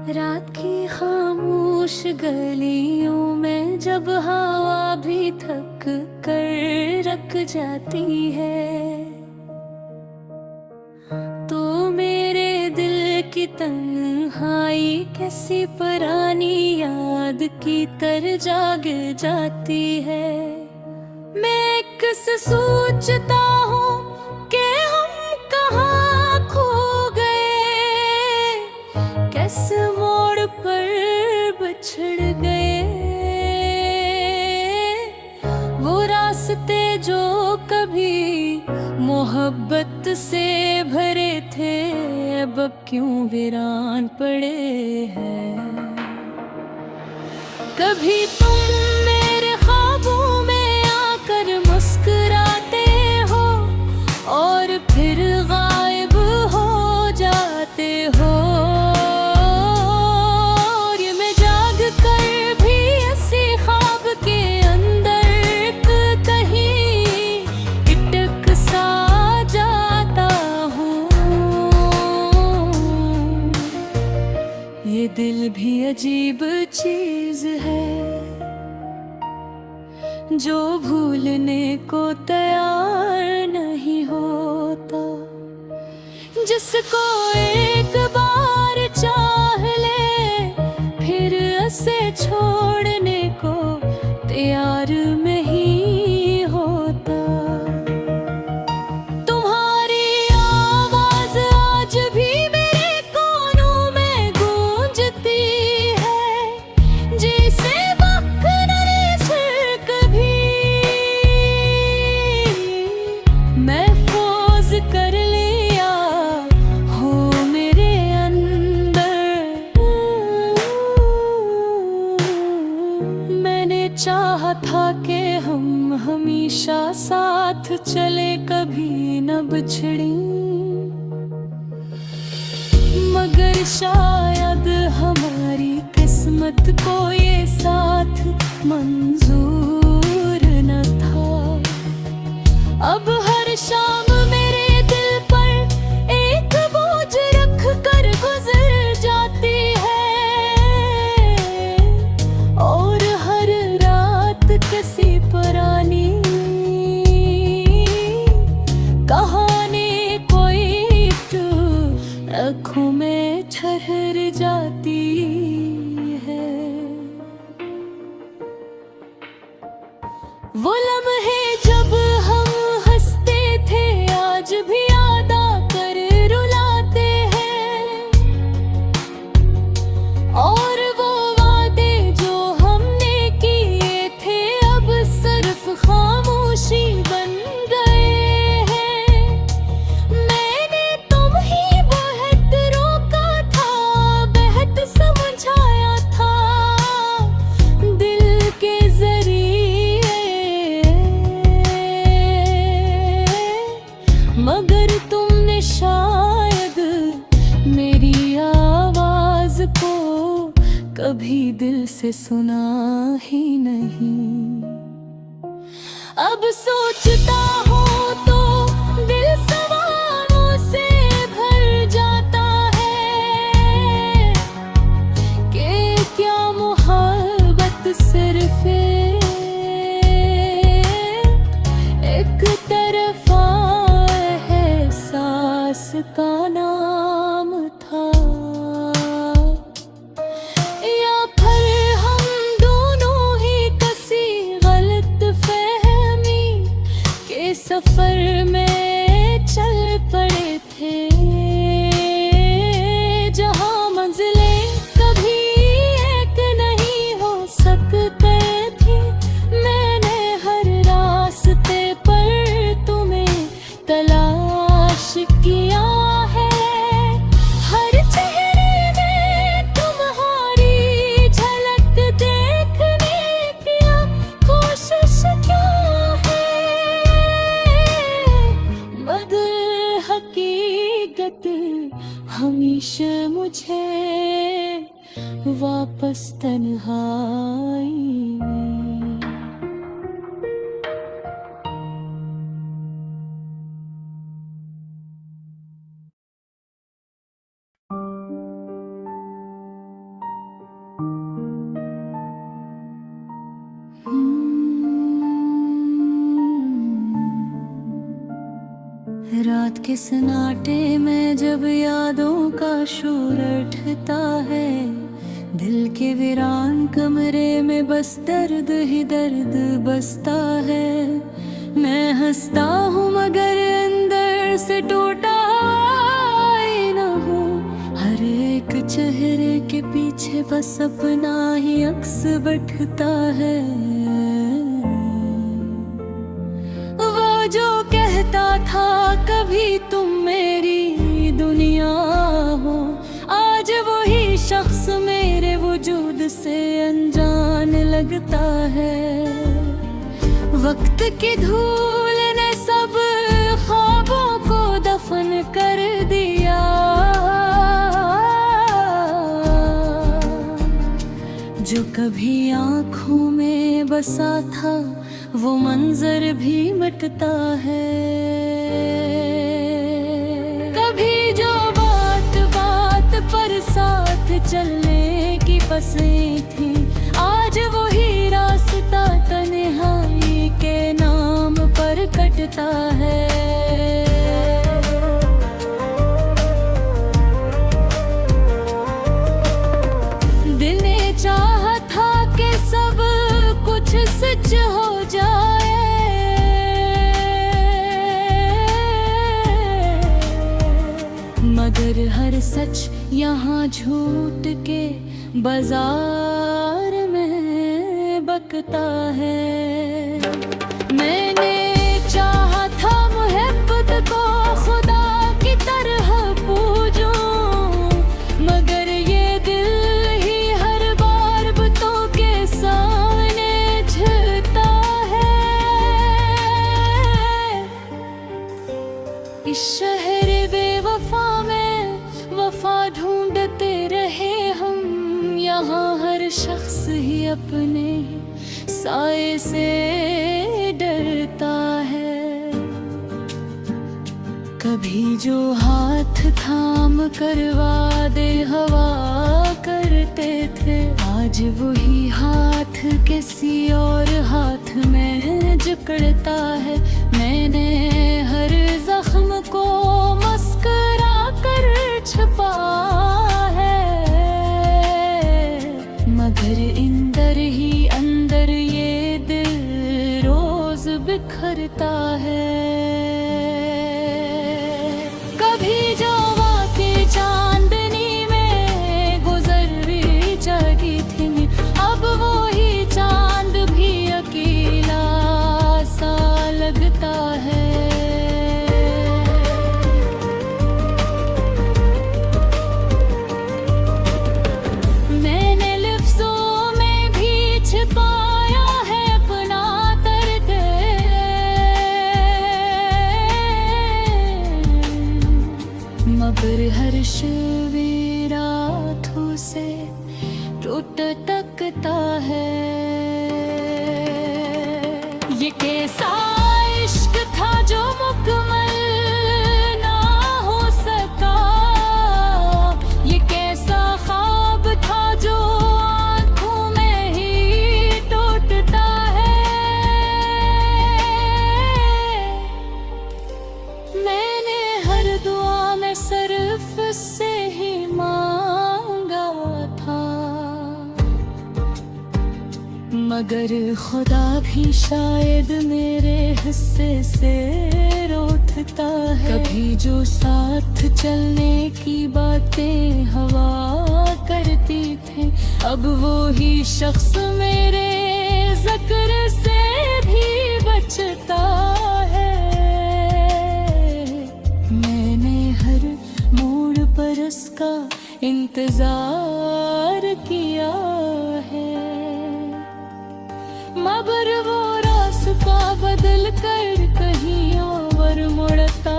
रात की खामोश गलियों में जब हवा भी थक कर रख जाती है, तो मेरे दिल की तन्हाई कैसी पुरानी याद की तरह जाग जाती है। मैं किस सोचता हूँ कि हम कहाँ खो गए, किस मोड़ पर बिछड़ गए। वो रास्ते जो कभी मोहब्बत से भरे थे, अब क्यों वीरान पड़े हैं। कभी तुम मेरे ख्वाबों में आकर मुस्कुराते हो और फिर गायब हो जाते हो। और मैं जाग कर भी ऐसे ख्वाब के अंदर कहीं इटक सा जाता हूँ। ये दिल भी अजीब चीज है जो भूलने को तैयार नहीं होता, जिसको एक बार चाह ले फिर उसे छोड़ने को तैयार नहीं होता। तुम्हारी आवाज आज भी मेरे कानों में गूंजती है, जैसे महफूज कर लिया हो मेरे अंदर। मैंने चाहा था कि हम हमेशा साथ चले, कभी न बिछड़ी, मगर शायद हमारी किस्मत को ये साथ मंजूर न था। अब हर शाम मेरे दिल पर एक बोझ रख कर गुजर जाती है, और हर रात किसी पुरानी कहानी कोई आँखों में ठहर जाती है। वो लम्हे जब हम हंसते थे आज भी याद आकर रुलाते हैं, और वो वादे जो हमने किए थे अब सिर्फ खामोशी बन गए हैं। मैंने तुम ही बहुत रोका था, बहुत समझाया था दिल के जरिए, मगर तुमने शायद मेरी आवाज को कभी दिल से सुना ही नहीं। अब सोचता हूँ तो दिल सवालों से भर जाता है कि क्या मोहब्बत सिर्फ एक तरफा एहसास का नाम था, या फिर हम दोनों ही किसी गलत फहमी के सफर में चल पड़े थे, जहां मंजिलें कभी एक नहीं हो सकते थी। मैंने हर रास्ते पर तुम्हें तलाश किया है, हर चेहरे में तुम्हारी झलक देखने की कोशिश क्या है, मगर हकीकत हमेशा मुझे वापस तन्हाई में। के सन्नाटे में जब यादों का शोर उठता है, दिल के वीरान कमरे में बस दर्द ही दर्द बसता है। मैं हंसता हूँ मगर अंदर से टूटा ही न हूँ, हर एक चेहरे के पीछे बस अपना ही अक्स बैठता है। वो जो कहता था कभी तुम मेरी दुनिया हो, आज वही शख्स मेरे वजूद से अनजान लगता है। वक्त की धूल ने सब ख्वाबों को दफन कर दिया, जो कभी आँखों में बसा था वो मंजर भी मिटता है। कभी जो बात बात पर साथ चलने की बसें थी, आज वही रास्ता तन्हाई के नाम पर कटता है। दिल ने चाहा था कि सब कुछ सच हो जाए, मगर हर सच यहाँ झूठ के बाजार में बकता है। मैंने चाहा था मोहब्बत को खुदा की तरह पूजूं, मगर ये दिल ही हर बार बुतों के सामने झुकता है। इस शहर बेवफा में वफा ढूंढते रहे हम, यहाँ हर शख्स ही अपने साए से डरता है। कभी जो हाथ थाम कर वादे हवा करते थे, आज वही हाथ किसी और हाथ में जकड़ता है। मैंने हर जख्म को मुस्कुरा कर छुपा है, मगर अंदर ही अंदर ये दिल रोज बिखरता है। कभी जो वाक़ई चांदनी में गुजर जागी थी, अब वो ही चांद भी अकेला सा लगता है। मैंने लफ्ज़ों में भी छिपाया है अपना दर्द, मगर हर शब रातों से टूट टकता है। ये कैसा इश्क था जो मुकम्मल ना हो सका, ये कैसा ख्वाब था जो आँखों में ही टूटता है। मैंने हर दुआ में सिर्फ उससे ही मांगा था, मगर खुदा भी शायद मेरे हिस्से से रोता है। कभी जो साथ चलने की बातें हवा करती थे, अब वो ही शख्स मेरे ज़िक्र से भी बचता है। मैंने हर मोड़ पर उसका इंतजार किया है, मगर वो रास्ता बदल कर कहीं और मुड़ता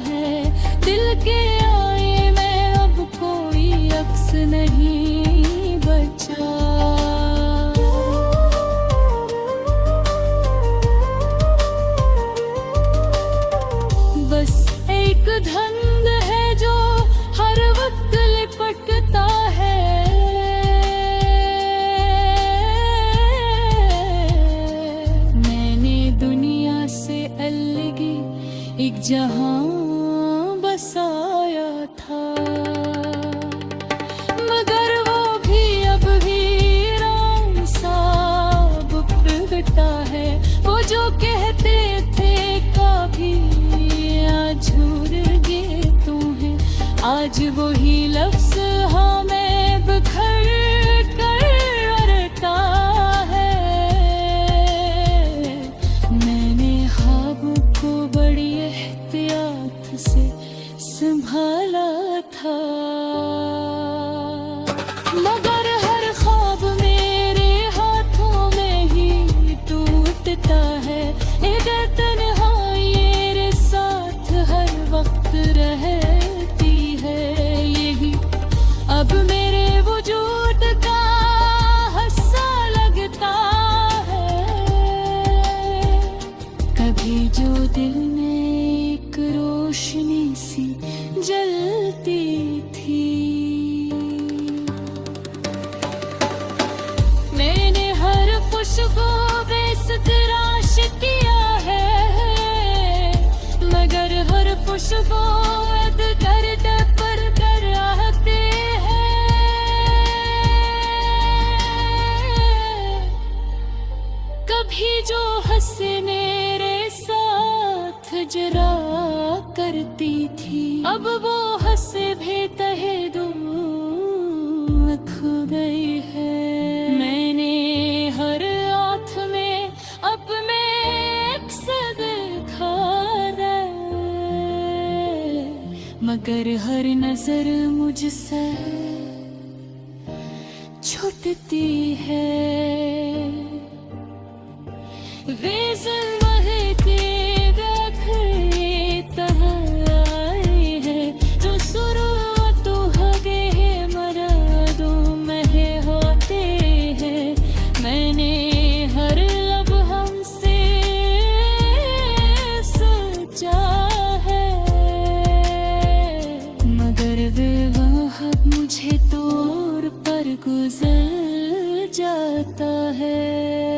है। दिल के आए में अब कोई अक्स नहीं बचा, बस एक धंध है जो हर वक्त लिपटता है। मैंने दुनिया से अलग एक जहां जो कहते थे कभी आज झूठ ये तुम्हें, आज वही लफ्ज हमें बिखर कर अड़ता है। मैंने ख्वाब को बड़ी एहतियात से संभाला था, मगर हर ख्वाब मेरे हाथों में ही टूटता है। एक तन्हाई मेरे साथ हर वक्त रहती है, यही अब मेरे वजूद का हिस्सा लगता है। कभी जो दिल में एक रोशनी सी जलती थी, मैंने हर खुशबू बेसतराश किया है, मगर हर खुशबू अद कर पर कर आते हैं। कभी जो हंसे मेरे साथ जरा करती थी, अब वो हंसे भी तहे दूर खो गई है। मैंने हर आँख में अब में एक से देखा है, मगर हर नजर मुझसे छूटती है। वे ज़िंदगी मुझे तौर पर गुजर जाता है।